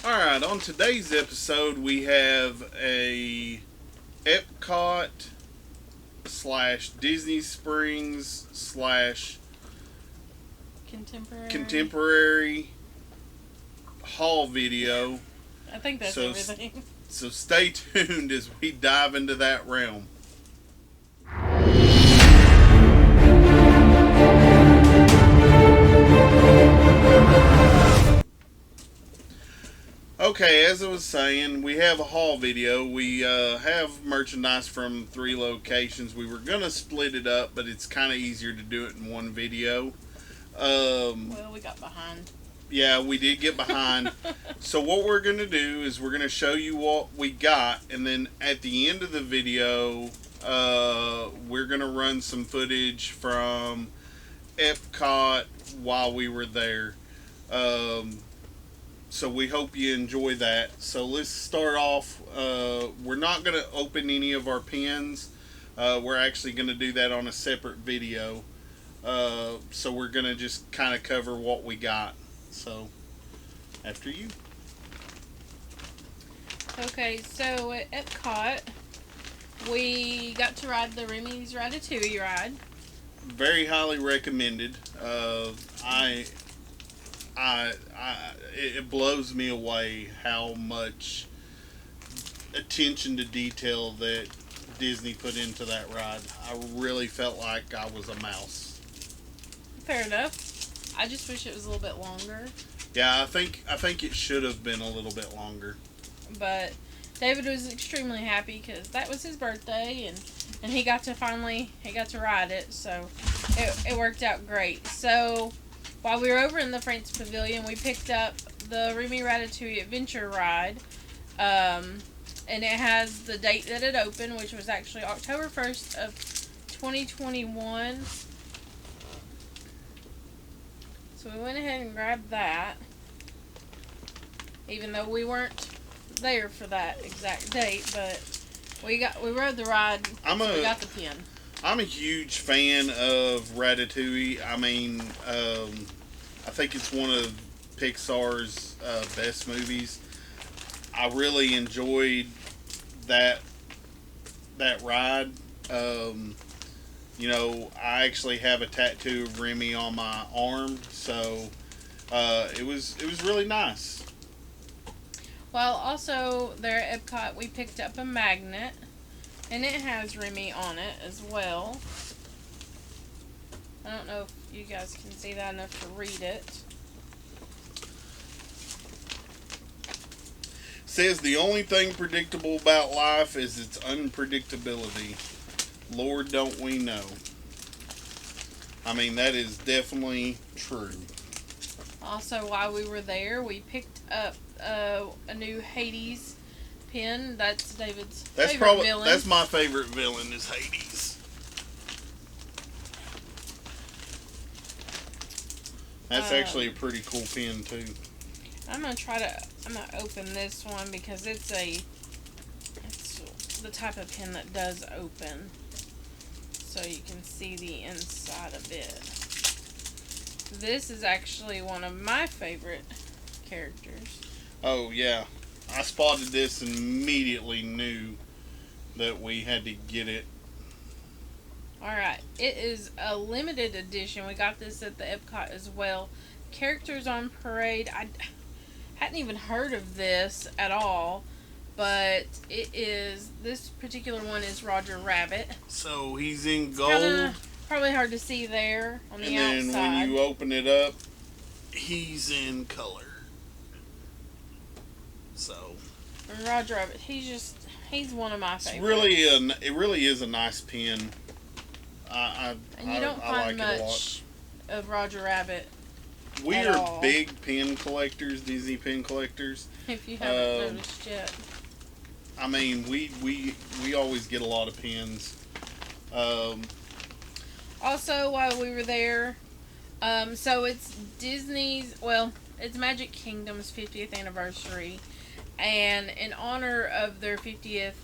Alright, on today's episode we have a Epcot slash Disney Springs slash contemporary haul video. I think that's everything. So stay tuned as we dive into that realm. Okay, as I was saying, we have a haul video. We have merchandise from 3 locations. We were going to split it up, but it's kind of easier to do it in one video. Well, we got behind. Yeah, we did get behind. So what we're going to do is we're going to show you what we got, and then at the end of the video, we're going to run some footage from Epcot while we were there. So we hope you enjoy that. So let's start off. We're not going to open any of our pins. We're actually going to do that on a separate video. So we're going to just kind of cover what we got. So, after you. Okay, so at Epcot, we got to ride the Remy's Ratatouille ride. Very highly recommended. It blows me away how much attention to detail that Disney put into that ride. I really felt like I was a mouse. Fair enough. I just wish it was a little bit longer. Yeah, I think it should have been a little bit longer. But David was extremely happy because that was his birthday, and he got to ride it, so it worked out great. So while we were over in the France Pavilion, we picked up the Remy Ratatouille Adventure ride, and it has the date that it opened, which was actually October 1st of 2021. So we went ahead and grabbed that, even though we weren't there for that exact date, but we rode the ride, we got the pin. I'm a huge fan of Ratatouille. I mean, I think it's one of Pixar's best movies. I really enjoyed that ride. You know, I actually have a tattoo of Remy on my arm, so it was really nice. Well, also there at Epcot, we picked up a magnet, and it has Remy on it as well. I don't know if you guys can see that enough to read it. Says the only thing predictable about life is its unpredictability. Lord, don't we know? I mean, that is definitely true. Also, while we were there, we picked up a new Hades pin. That's David's favorite villain. That's my favorite villain is Hades. That's actually a pretty cool pin too. I'm gonna open this one because it's the type of pin that does open, so you can see the inside of it. This is actually one of my favorite characters. Oh yeah, I spotted this and immediately knew that we had to get it. Alright, it is a limited edition. We got this at the Epcot as well. Characters on Parade. I hadn't even heard of this at all, but this particular one is Roger Rabbit. So he's in gold. Probably hard to see there on the outside. And then when you open it up, he's in color. So Roger Rabbit, he's one of my favorites. It really is a nice pin. And you don't find much of Roger Rabbit. We are big pin collectors, Disney pin collectors. If you haven't noticed yet. I mean, we always get a lot of pins. Also, while we were there, so it's it's Magic Kingdom's 50th anniversary, and in honor of their 50th,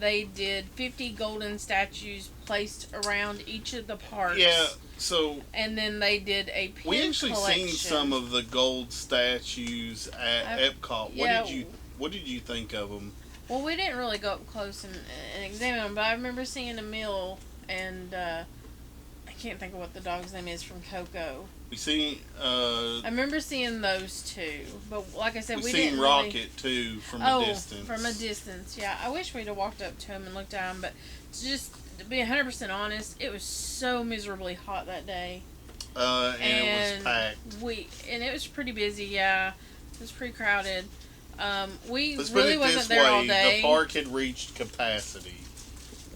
they did 50 golden statues placed around each of the parks. Yeah, so... And then they did a pin We actually collection. seen some of the gold statues at Epcot. Yeah. What did you think of them? Well, we didn't really go up close and examine them, but I remember seeing Emil and I can't think of what the dog's name is from Coco. We seen. I remember seeing those two, but like I said, we seen didn't Rocket really... too from a distance. From a distance, yeah. I wish we'd have walked up to him and looked at him, but just to be 100% honest, it was so miserably hot that day. And it was packed. It was pretty busy, yeah. It was pretty crowded. We Let's really put it wasn't this there way, all day. The park had reached capacity.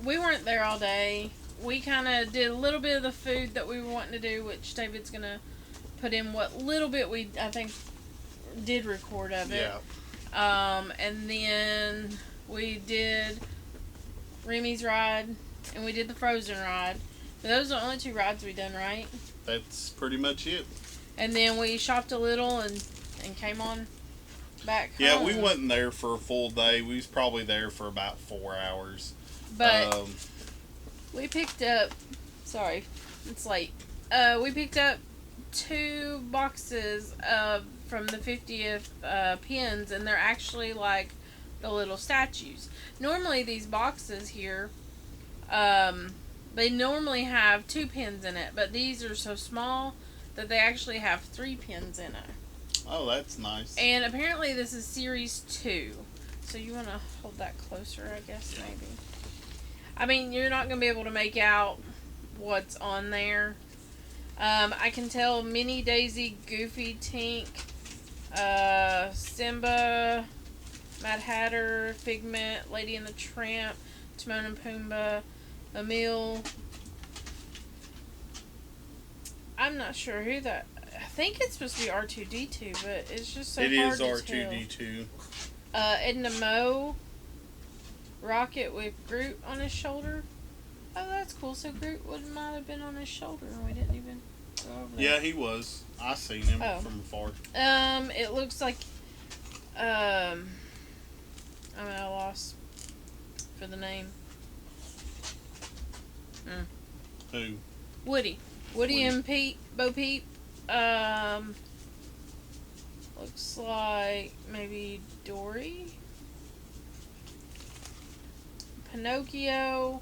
We weren't there all day. We kind of did a little bit of the food that we were wanting to do, which David's going to put in what little bit we, I think, did record of it. Yeah. And then we did Remy's ride, and we did the Frozen ride. But those are the only 2 rides we done, right? That's pretty much it. And then we shopped a little and came on back home. Yeah, we wasn't there for a full day. We was probably there for about 4 hours. But we picked up... Sorry, it's late. We picked up 2 boxes from the 50th pins, and they're actually like the little statues. Normally these boxes here, they normally have 2 pins in it, but these are so small that they actually have 3 pins in it. Oh, that's nice. And apparently this is series 2. So you want to hold that closer, I guess, maybe. I mean, you're not going to be able to make out what's on there. I can tell Minnie, Daisy, Goofy, Tink, Simba, Mad Hatter, Figment, Lady and the Tramp, Timon and Pumbaa, Emil. I'm not sure who that... I think it's supposed to be R2-D2, but it's just so hard to tell. It is R2-D2. Edna Moe, Rocket with Groot on his shoulder. Oh, that's cool. So Groot might have been on his shoulder and we didn't even go over there. Yeah, he was. I seen him from afar. It looks like, I'm at a loss for the name. Who? Woody and Bo Peep. Looks like maybe Dory. Pinocchio.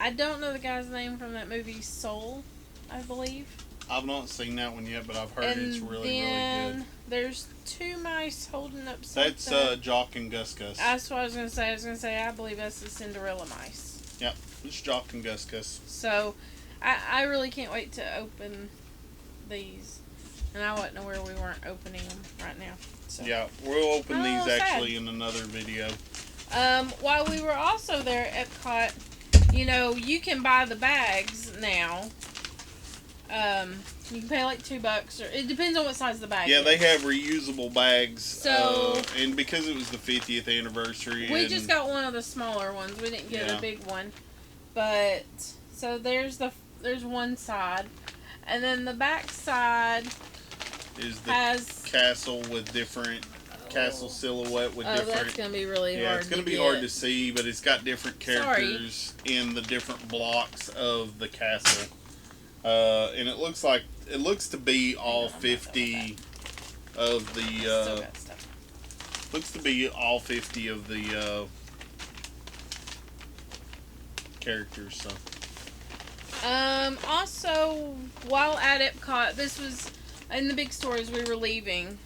I don't know the guy's name from that movie Soul, I believe. I've not seen that one yet, but I've heard it's really good. There's 2 mice holding up something. That's Jock and Gus Gus. That's what I was going to say. I believe that's the Cinderella mice. Yep, it's Jock and Gus Gus. So, I really can't wait to open these. And I wouldn't know where we weren't opening them right now. So. Yeah, we'll open these actually in another video. While we were also there at Epcot, you can buy the bags now. You can pay like $2, or it depends on what size the bag is. Yeah, they have reusable bags. So, and because it was the 50th anniversary, we just got one of the smaller ones. We didn't get a big one, but so there's one side, and then the back side is the castle with different castle silhouette with different. That's gonna be really hard. Yeah, it's gonna be hard to see, but it's got different characters in the different blocks of the castle. And it looks to be all 50 of the looks to be all 50 of the characters. So also while at Epcot, this was in the big store as we were leaving.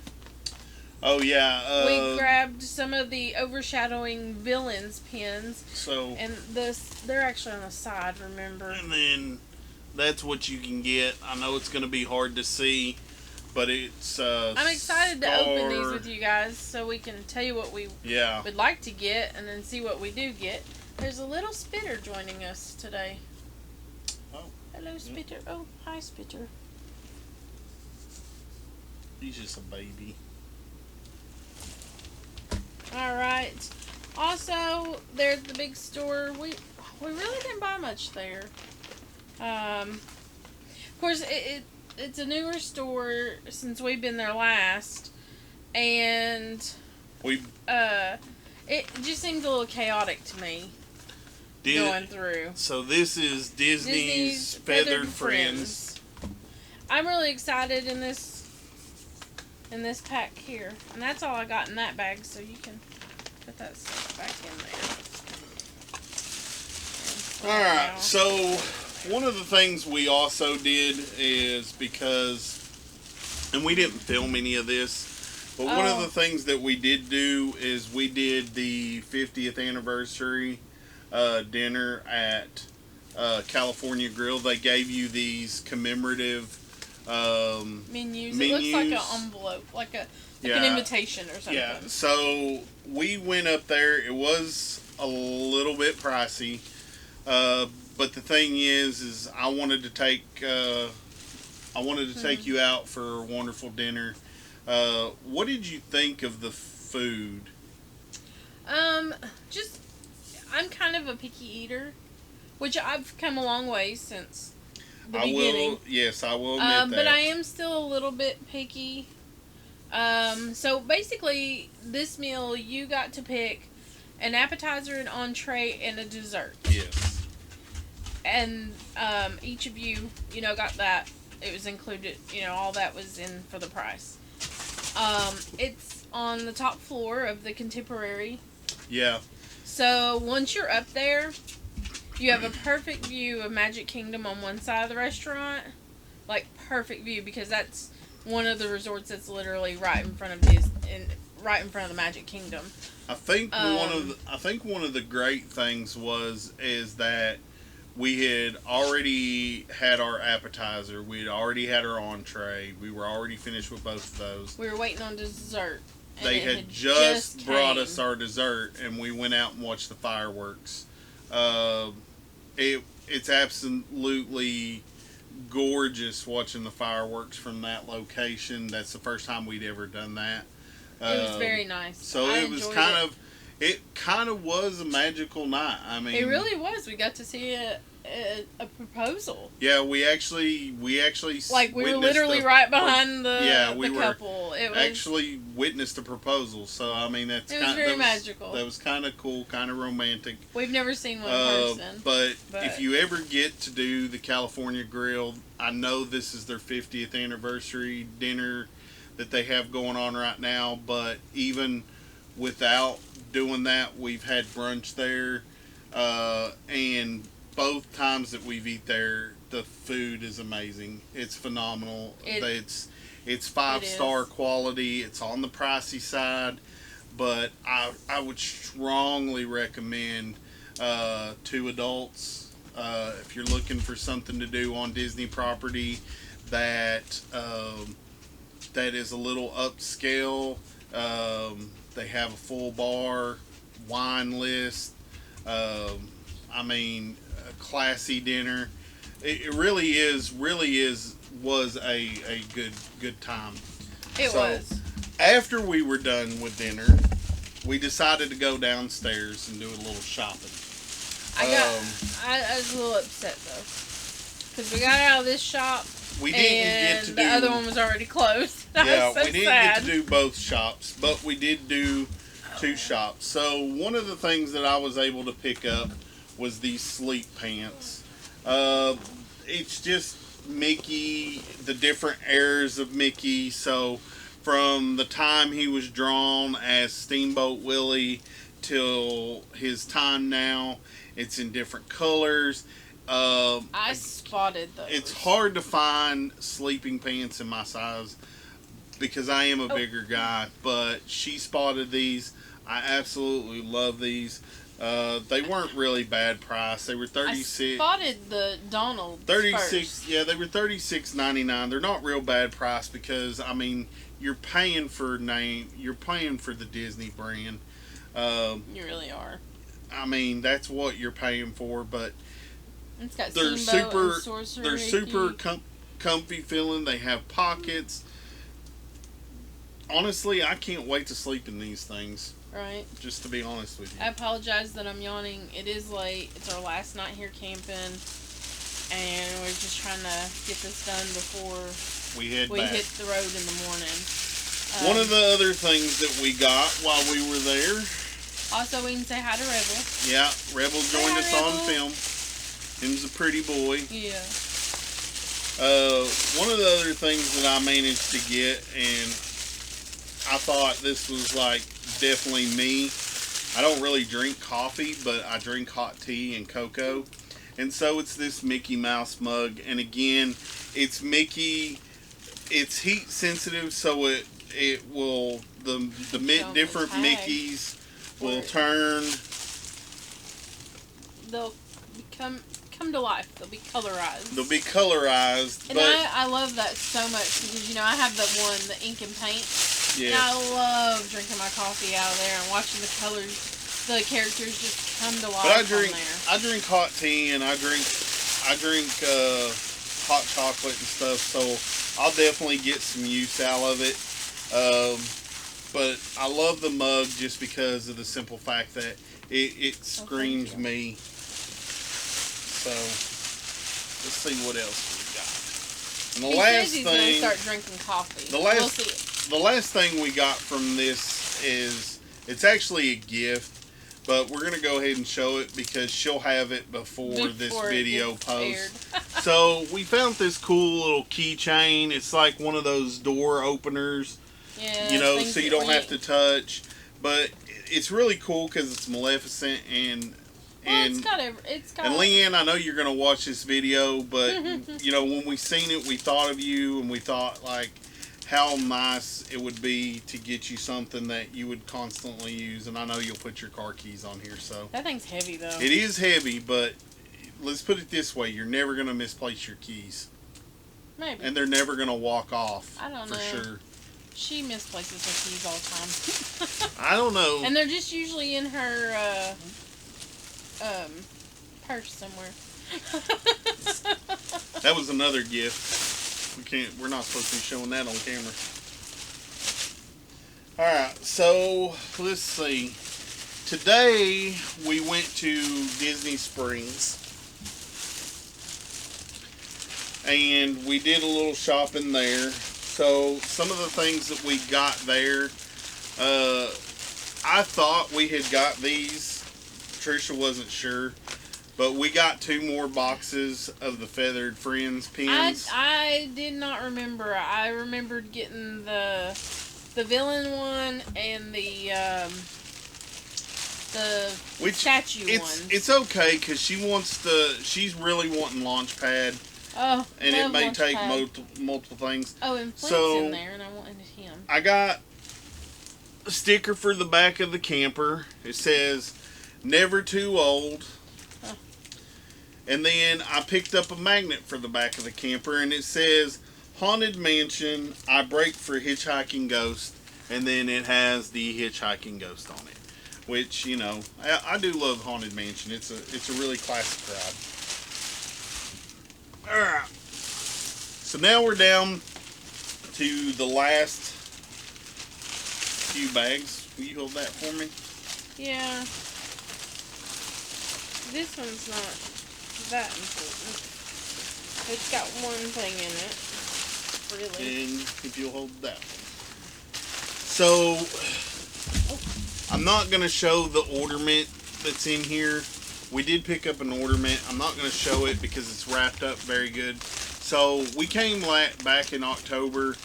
Oh yeah, we grabbed some of the Overshadowing villains pins. And they're actually on the side, remember? And then that's what you can get. I know it's going to be hard to see, but it's I'm excited to open these with you guys so we can tell you what we would like to get and then see what we do get. There's a little Spitter joining us today. Oh. Hello, Spitter. Oh, hi, Spitter. He's just a baby. Alright. Also, there at the big store, we really didn't buy much there. Of course, it's a newer store since we've been there last, and It just seems a little chaotic to me. Going through. So this is Disney's Feathered Friends. I'm really excited in this pack here. And that's all I got in that bag, so you can put that stuff back in there. Alright, so one of the things we also did is because, and we didn't film any of this, but one of the things that we did do is we did the 50th anniversary dinner at California Grill. They gave you these commemorative menus. It looks like an envelope, like an invitation or something. Yeah, so we went up there. It was a little bit pricey, but the thing is I wanted to take you out for a wonderful dinner. What did you think of the food? I'm kind of a picky eater, which I've come a long way since the beginning. I will admit that. But I am still a little bit picky. So basically, this meal, you got to pick an appetizer, an entree, and a dessert. Yes. And each of you, got that. It was included, all that was in for the price. It's on the top floor of the Contemporary. Yeah. So once you're up there, you have a perfect view of Magic Kingdom on one side of the restaurant. Like, perfect view, because that's one of the resorts that's literally right in front of the Magic Kingdom. I think one of the great things is that we had already had our appetizer. We had already had our entree. We were already finished with both of those. We were waiting on dessert. They had just brought us our dessert, and we went out and watched the fireworks. It's absolutely gorgeous watching the fireworks from that location. That's the first time we'd ever done that. It was very nice. So it kind of was a magical night. I mean, it really was. We got to see a proposal. Yeah, we actually like we were literally right behind the couple. It was actually witnessed a proposal. So I mean, it was very magical. That was kind of cool, kind of romantic. We've never seen one in person. But if you ever get to do the California Grill, I know this is their 50th anniversary dinner that they have going on right now. But even without doing that, we've had brunch there, and both times that we've eat there, the food is amazing. It's phenomenal. It's 5-star quality. It's on the pricey side, but I would strongly recommend to adults, if you're looking for something to do on Disney property that is a little upscale. They have a full bar, wine list. I mean, a classy dinner. It really was a good time. It was. After we were done with dinner, we decided to go downstairs and do a little shopping. I was a little upset though, because we got out of this shop. We didn't get to the other one was already closed. We didn't get to do both shops, but we did do two shops. So one of the things that I was able to pick up was these sleep pants. It's just Mickey, the different eras of Mickey. So from the time he was drawn as Steamboat Willie till his time now, it's in different colors. I spotted those. It's hard to find sleeping pants in my size because I am a bigger guy, but she spotted these. I absolutely love these. They weren't really bad price. They were $36. I spotted the Donald. 36. First. Yeah, they were $36.99. They're not real bad price because I mean you're paying for the Disney brand. You really are. I mean that's what you're paying for, but it's got they're super Mickey. Comfy feeling. They have pockets. Honestly, I can't wait to sleep in these things. Right. Just to be honest with you. I apologize that I'm yawning. It is late. It's our last night here camping. And we're just trying to get this done before we hit the road in the morning. One of the other things that we got while we were there Also, we can say hi to Rebel. Yeah, Rebel joined us Rebel. on film. Him's a pretty boy. Yeah. One of the other things that I managed to get, and I thought this was like definitely me. I don't really drink coffee, but I drink hot tea and cocoa. And so it's this Mickey Mouse mug. And again, it's Mickey. It's heat sensitive, so it will, different Mickeys will turn. They'll come to life. They'll be colorized. And I love that so much because, I have the ink and paint. Yeah. And I love drinking my coffee out of there and watching the colors, the characters just come to life. But I drink hot tea and I drink hot chocolate and stuff, so I'll definitely get some use out of it. But I love the mug just because of the simple fact that it screams me. So let's see what else we got. And the last thing, gonna start drinking coffee. The last thing we got from this is, it's actually a gift, but we're gonna go ahead and show it because she'll have it before this video posts. So we found this cool little keychain. It's like one of those door openers, so you don't have to touch. But it's really cool because it's Maleficent and Leanne, I know you're gonna watch this video, but when we seen it, we thought of you and we thought like how nice it would be to get you something that you would constantly use. And I know you'll put your car keys on here, so that thing's heavy though. It is heavy, but let's put it this way: you're never gonna misplace your keys. Maybe. And they're never gonna walk off. I don't know. For sure. She misplaces her keys all the time. I don't know. And they're just usually in her purse somewhere. That was another gift. We're not supposed to be showing that on camera. Alright, so let's see. Today we went to Disney Springs. And we did a little shopping there. So some of the things that we got there, I thought we had got these. Trisha wasn't sure. But we got 2 more boxes of the Feathered Friends pins. I did not remember. I remembered getting the villain one and the statue one. It's okay because she's really wanting Launchpad. Oh, and it may take multiple things. Oh, and Flint's in there, and I wanted him. I got a sticker for the back of the camper. It says, "Never too old." And then I picked up a magnet for the back of the camper, and it says, "Haunted Mansion, I brake for hitchhiking ghost." And then it has the hitchhiking ghost on it. Which, I do love Haunted Mansion. It's a really classic ride. Alright. So now we're down to the last few bags. Will you hold that for me? Yeah. This one's not that important. It's got one thing in it, really. And if you'll hold that one. So, I'm not going to show the ornament that's in here. We did pick up an ornament. I'm not going to show it because it's wrapped up very good. So, we came back in October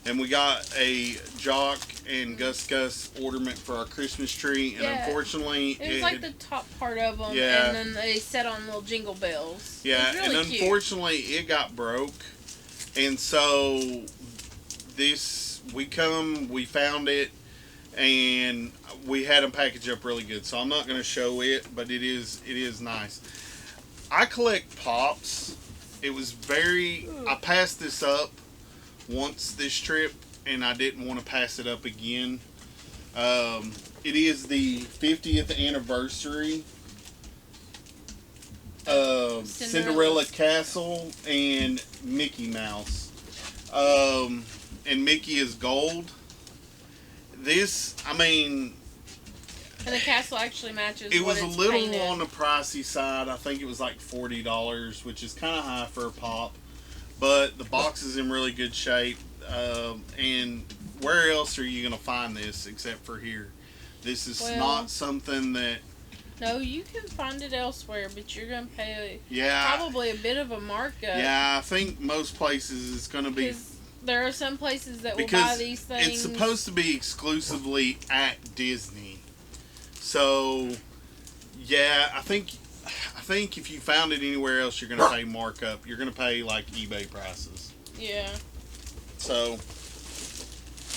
and we got a Jock and Gus ornament for our Christmas tree, and unfortunately it was like the top part of them, and then they set on little jingle bells. Yeah, really and unfortunately it got broke, and so we found it, and we had them packaged up really good. So I'm not going to show it, but it is nice. I collect pops. It was I passed this up once this trip, and I didn't want to pass it up again. It is the 50th anniversary of Cinderella Castle and Mickey Mouse. And Mickey is gold. And the castle actually matches. It was a little painted on the pricey side. I think it was like $40, which is kind of high for a pop. But the box is in really good shape. And where else are you going to find this except for here? This is Well, not something that. No, you can find it elsewhere, but you're going to pay Yeah. probably a bit of a markup. Yeah, I think most places it's going to be. Because there are some places that will buy these things. It's supposed to be exclusively at Disney. So, yeah, I think if you found it anywhere else, you're going to pay markup. You're going to pay like eBay prices. Yeah. So,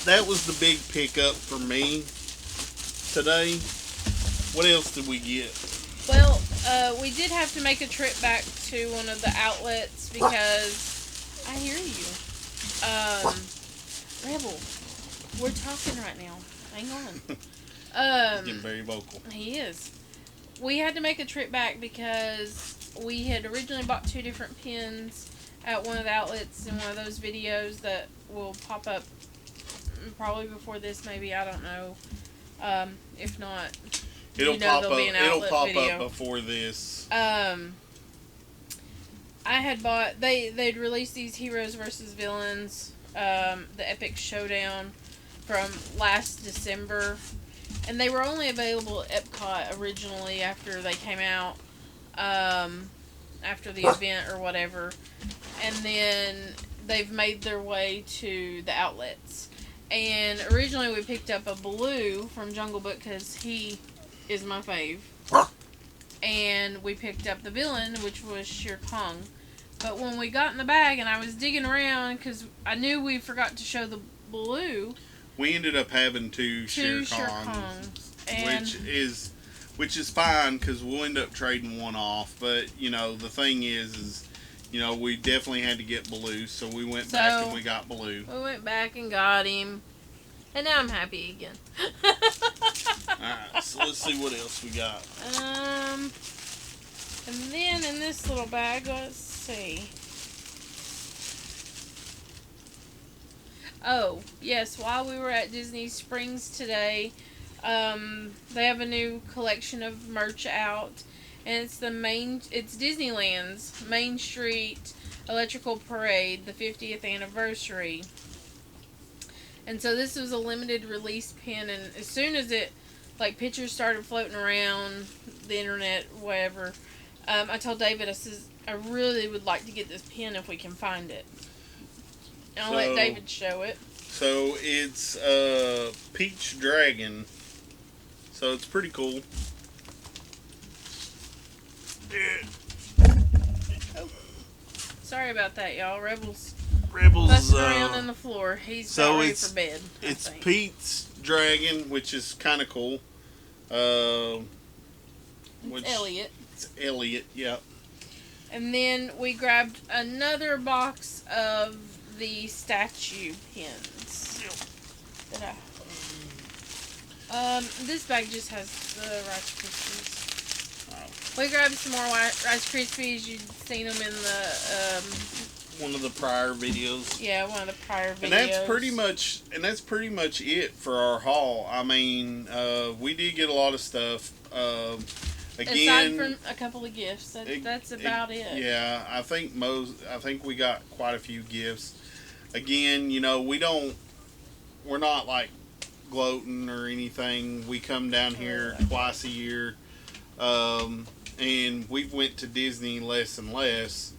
that was the big pickup for me today. What else did we get? Well, we did have to make a trip back to one of the outlets because I hear you. Rebel, we're talking right now. Hang on. He's getting very vocal. He is. We had to make a trip back because we had originally bought 2 different pins at one of the outlets in one of those videos that will pop up probably before this, maybe, I don't know. If not, It'll pop up. It'll pop video. up before this. I had bought. They'd released these Heroes versus Villains, the Epic Showdown, from last December, and they were only available at Epcot originally after they came out, after the event or whatever, and then they've made their way to the outlets. And originally we picked up a blue from Jungle Book because he is my fave. And we picked up the villain, which was Shere Kong. But when we got in the bag and I was digging around because I knew we forgot to show the blue, we ended up having 2 Shere Kongs, and which is fine because we'll end up trading one off. But the thing is we definitely had to get Baloo, so we went back and we got Baloo. We went back and got him, and now I'm happy again. Alright, so let's see what else we got. And then in this little bag, let's see. Oh, yes, while we were at Disney Springs today, they have a new collection of merch out. And it's Disneyland's Main Street Electrical Parade, the 50th anniversary. And so this was a limited release pin, and as soon as pictures started floating around the internet, whatever, I told David, I says, I really would like to get this pin if we can find it. And I'll let David show it. So it's Peach Dragon. So it's pretty cool. Oh. Sorry about that, y'all. Rebel's Rebel's around on the floor. He's not ready for bed. It's Pete's Dragon, which is kind of cool. It's Elliot. It's Elliot, yeah. And then we grabbed another box of the statue pins. This bag just has the Rice Krispies. We grabbed some more Rice Krispies. You'd seen them in the one of the prior videos. Yeah, one of the prior videos. And that's pretty much it for our haul. I mean, we did get a lot of stuff. Again, aside from a couple of gifts, that's about it. Yeah, I think we got quite a few gifts. Again, we're not like gloating or anything. We come down here twice a year. And we've went to Disney less and less.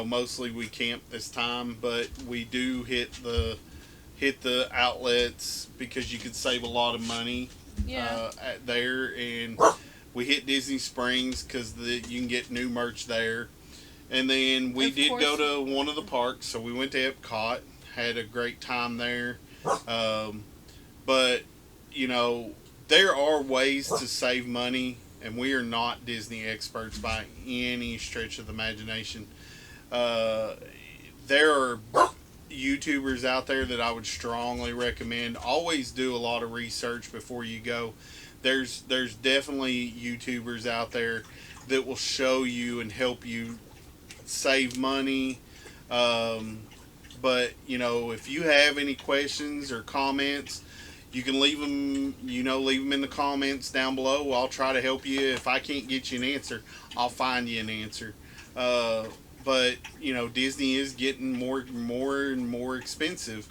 Mostly we camp this time, but we do hit the outlets because you could save a lot of money. Yeah. There, and we hit Disney Springs because you can get new merch there. And then we did go to one of the parks, so we went to Epcot, had a great time there. But there are ways to save money, and we are not Disney experts by any stretch of the imagination. There are YouTubers out there that I would strongly recommend. Always do a lot of research before you go. There's definitely YouTubers out there that will show you and help you save money. But if you have any questions or comments, you can leave them in the comments down below. I'll try to help you. If I can't get you an answer, I'll find you an answer. But Disney is getting more and more expensive.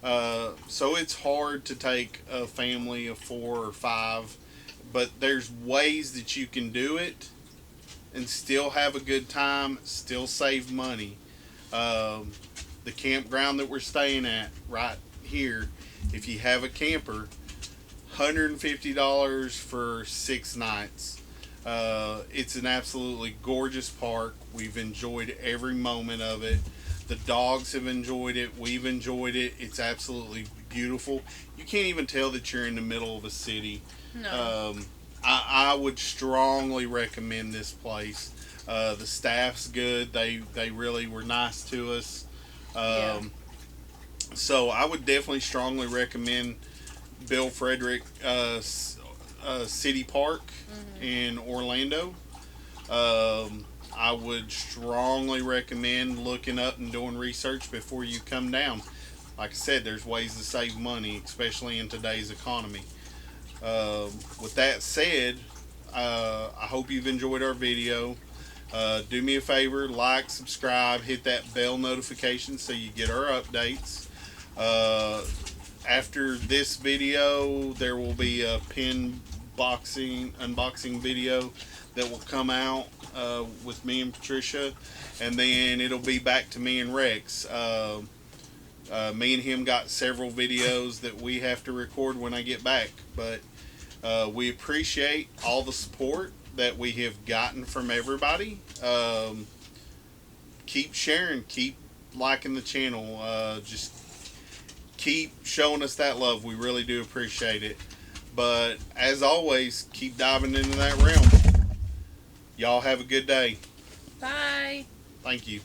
So it's hard to take a family of 4 or 5, but there's ways that you can do it and still have a good time, still save money. Um, the campground that we're staying at right here, if you have a camper, $150 for 6 nights. It's an absolutely gorgeous park. We've enjoyed every moment of it. The dogs have enjoyed it. We've enjoyed it. It's absolutely beautiful. You can't even tell that you're in the middle of a city. No. I would strongly recommend this place. The staff's good. They really were nice to us. Yeah. So I would definitely strongly recommend Bill Frederick City Park in Orlando. I would strongly recommend looking up and doing research before you come down. Like I said, there's ways to save money, especially in today's economy. With that said, I hope you've enjoyed our video. Do me a favor, like, subscribe, hit that bell notification so you get our updates. After this video, there will be a pin unboxing video that will come out with me and Patricia, and then it'll be back to me and Rex. Me and him got several videos that we have to record when I get back, but we appreciate all the support that we have gotten from everybody. Keep sharing, keep liking the channel, just keep showing us that love. We really do appreciate it. But as always, keep diving into that realm. Y'all have a good day. Bye. Thank you.